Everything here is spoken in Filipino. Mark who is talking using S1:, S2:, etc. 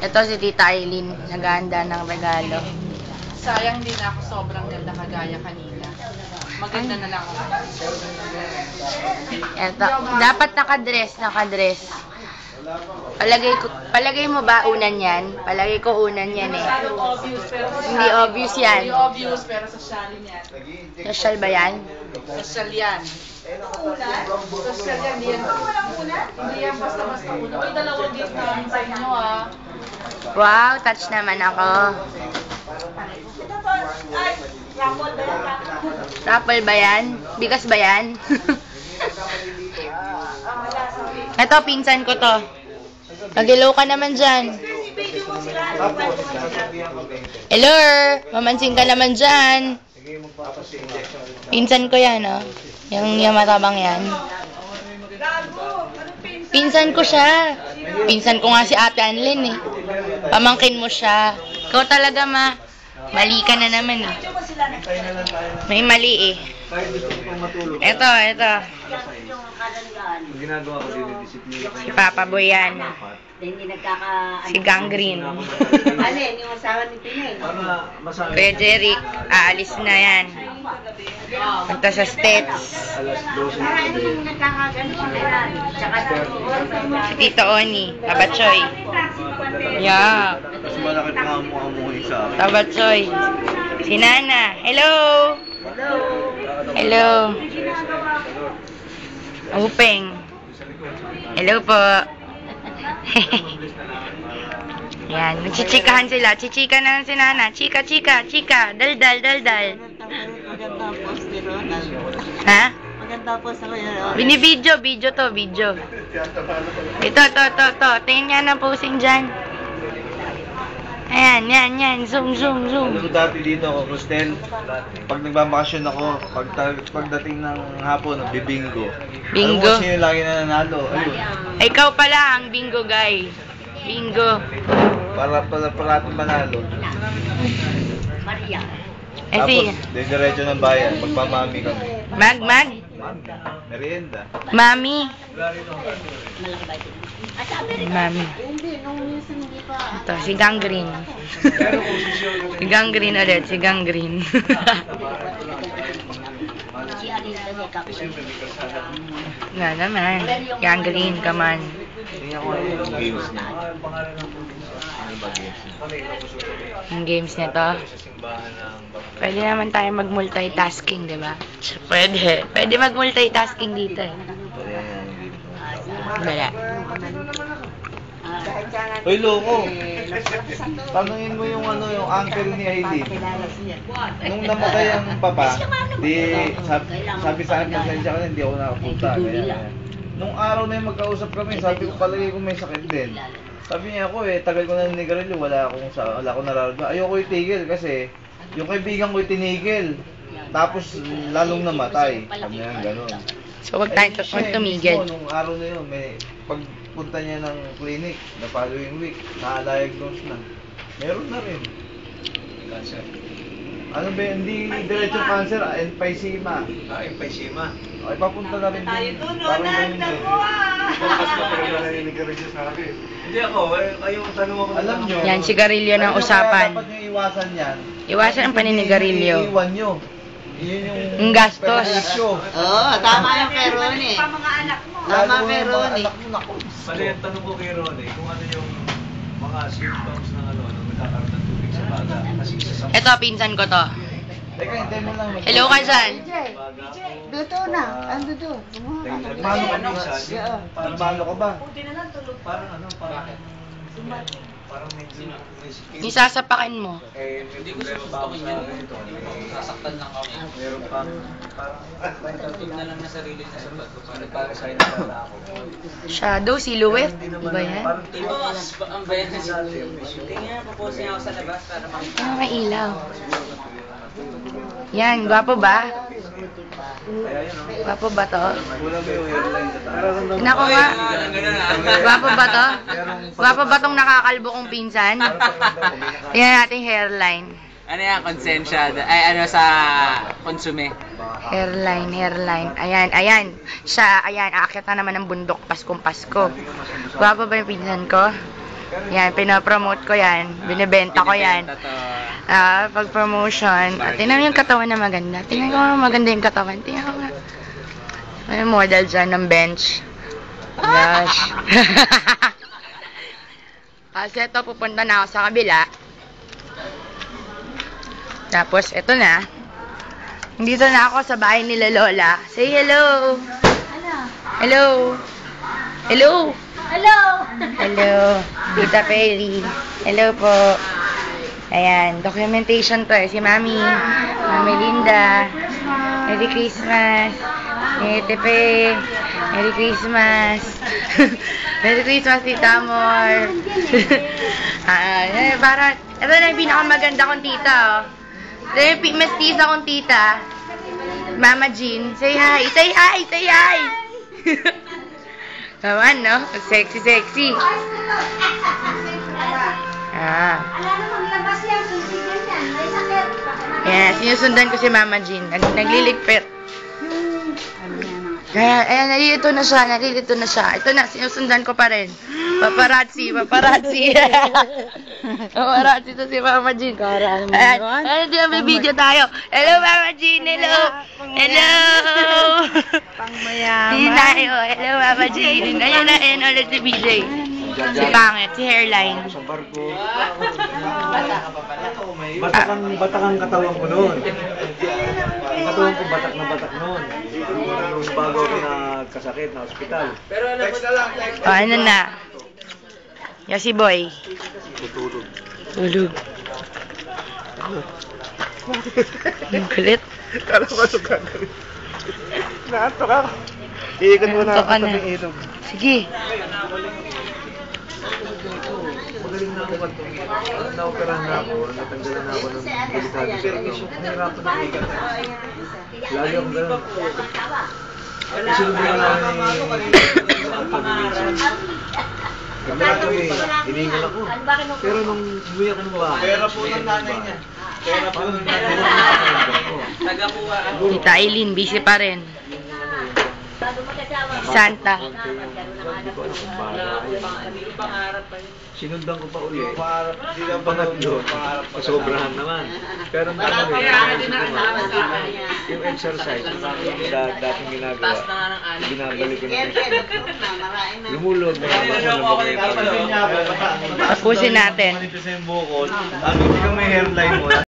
S1: Ito si Tita Aileen, naghahanda ng regalo.
S2: Sayang din ako, sobrang ganda kagaya kanina. Maganda na lang ako.
S1: Ito, dapat nakadress. Palagay mo ba unan yan? Palagay ko unan yan eh.
S2: Obvious, pero
S1: Hindi obvious yan.
S2: Hindi obvious, pero sosyal yan.
S1: Social ba yan?
S2: Sosyal yan. Sosyal yan, hindi yan. Hindi yan basta-basta ulan. May dalawang gift namin sa inyo ah.
S1: Wow, touch naman ako. Raffle ba yan? Bigas ba yan? Ito, pinsan ko to. Mag-hello ka naman dyan. Hello, mamansin ka naman dyan. Pinsan ko yan, oh. Yung matabang yan. Pinsan ko siya. Pinsan ko nga si Ate Anlin, eh. Pamangkin mo siya. Ikaw talaga, ma. Mali ka na naman, eh. May mali, eh. Ito.
S3: Yung ginagawa ko din, disiplina ko.
S1: Si Papa Boy yan.
S4: Hindi nagkaka...
S1: Si Gangrene.
S4: Alin, yung asawa ni Pinay.
S3: Para masabi.
S1: Kuya Jeric, aalis na yan. Punta sa States.
S3: Alas 12 na
S4: Para
S3: gabi.
S4: yung nagkakagano kailan. Tsaka
S1: Si Tito Oni, Tabachoy. Yeah.
S3: Mas malaki pa nga mukha-mukha sa akin.
S1: Tabachoy. Si Nana. Hello. Hello. Upeng. Hello po. Yan, nagchichikahan sila. Chichika na si Nana. Chika. Daldal.
S4: maganda poster ron.
S1: Ha?
S4: Maganda poster ron.
S1: Video to. Ito. Tingnan nga ng posing dyan. Ayan, yan. Zoom.
S3: Alam mo dati dito ako, Rostel, pag nagbabakasyon ako, pagdating ng hapon, bibingo. Alam mo sino lagi na nanalo? Ayun.
S1: Ikaw pala ang bingo guy. Bingo.
S3: Para parating manalo.
S4: Maria.
S1: Sige.
S3: Tapos, diretso ng bayan, magpamami kami.
S1: Mag.
S3: Merienda.
S1: Mami.
S4: Malaki ba ito? At sa Amerika?
S1: Mami.
S4: Hindi, nung minsan hindi pa.
S1: Ito, si Gangrene. Si Gangrene ulit, si Gangrene.
S4: Si Alin na niya kapit.
S1: Na naman. Gangrene, come on.
S3: Tingnan ko yung games niya. Ano ba games niya?
S1: Yung games na to.
S3: Sa simbahan ng
S1: Pwede naman tayo mag-multitasking, di ba? Pwede mag-multitasking dito eh. Wala.
S3: Hoy, loko! Tanungin mo yung yung uncle ni Aileen. Nung namatay ang papa, sabi sa akin, pasensya ka na, hindi ako nakapunta. Kaya, nung araw na yung magkausap kami, sabi ko palagi ko may sakit din. Sabi niya ako tagal ko na ninigarilyo, wala akong nararamdaman. Ayoko itigil kasi yung kaibigan ko tinigil. Tapos lalong namatay. Sabi niya gano'n.
S1: So, wag tayo tumigil.
S3: Nung araw na yun, may pagpunta niya ng clinic na following week, na-diagnose na. Meron na rin. Cancer. Ano ba yun? Hindi diretso cancer, emphysema. Emphysema. Okay, papunta na rin din. Parang ganun din. Mas matagal na narinig ka rin siya sa akin. Hindi ako, kayong tanong ako. Alam nyo.
S1: Yan, sigarilyo ng usapan.
S3: Dapat nyo iwasan yan.
S1: Iwasan ang paninigarilyo.
S3: Iiwan nyo. Yun
S1: Ang gastos.
S4: Oo, tama yung kay Ronnie. Tama kay Ronnie.
S3: Mali, ang tanong ko kay Ronnie, kung ano yung mga symptoms ng nung nagkakaroon ng tubig sa baga. Kasi isa sa...
S1: Ito, pinsan ko to.
S3: Teka, hintay mo lang.
S1: Hello ka dyan.
S4: Duto na. Ando do.
S3: Nagmano ka minsan? Nagmano ka ba? Parang medyo...
S1: Isasapakin mo.
S3: Hindi ko susustokin yun. Sasaktan lang ako. Meron pa. Parang na lang na sarili sa sabat ko. Para sa inyo na ako.
S1: Shadow, silhouette. Ba yan?
S5: Ang bayan na siya. Tingnan, propose niya ako sa labas para makita.
S1: Ah, may ilaw. Yan, gwapo ba? Gwapo ba to?
S3: Kulang mo yung airline sa taas.
S1: Naku nga. Gwapo ba to? Gwapo ba tong nakakalbo kong pinsan? Tingnan natin hairline.
S5: Ano yan, konsensya? Ay, ano sa konsume?
S1: Hairline. Ayan. Siya, aakyat na naman ng bundok Paskong Pasko. Gwapo ba yung pinsan ko? Yan, pinopromote ko yan. Binibenta ko yan. Pag promotion. At tingnan mo yung katawan na maganda. Tingnan ko maganda yung katawan. Tingnan ko nga. May model dyan ng bench. Gosh. Kasi ito, pupunta na ako sa kabila. Tapos, ito na. Dito na ako sa bahay nila Lola. Say hello. Hello. Hello.
S6: Hello!
S1: Hello. Tita Perry. Hello po. Ayan, documentation to eh. Si Mami. Mami Linda. Merry Christmas. Tepe. Merry Christmas. Merry Christmas, Tita Amor. Para, ito na yung pinakamaganda kong tita, oh. Ito yung mestiza kong tita. Mama Jean. Say hi. Say hi. Say hi. Naman, no? Sexy, sexy.
S6: Wala namang labas yan. Sisigan yan. May sakit.
S1: Ayan, sinusundan ko si Mama Jean. Nagliligpit. Kaya, ayan, nalilito na siya. Nalilito na siya. Ito na, sinusundan ko pa rin. Paparazzi, paparazzi. Paparazzi to si Mama Jean. Ayan, ayan, may video tayo. Hello, Mama Jean. Hello. Hello. Hindi tayo. Hello, Mama Jean. Ayan na, ayan ulit si BJ. Si Pangit, si Hairline.
S3: Sa barko. Batak ang katawan ko noon. Ang katawan ko batak na batak noon. Nung bago ako nagkasakit na ospital.
S1: O, ano na? Yasi boy.
S3: Tutulog.
S1: Tulog. Ang kulit.
S3: Kala ko ano gagawin. Naantok ako. Iikan mo na
S1: Naantok
S3: ako
S1: ka na.
S3: sa ilog.
S1: Sige.
S3: Magaling na ako kanto. Na-operahan na ako. Natanggalan na ako ng delikado sa ito. Nahirapan na ikat. Lagi akong ganun. Kasi lumula na ang pag-ibig. Nagmula ko eh. Hiningal ako. Pero nung umuwi ako ng bahay. Pera po ng nanay niya. Pera po ng nanay niya.
S5: Tagakuha.
S1: Tita Eileen, busy pa rin. Santa.
S3: Sinundan ko pa uli. Pangatlo. Sobrahan naman. Pero ang tanong yung exercise sa dating ginagawa, binabalik ko na. Lumulog na ako.
S1: Tapusin natin.
S3: Ano yung may hairline mo?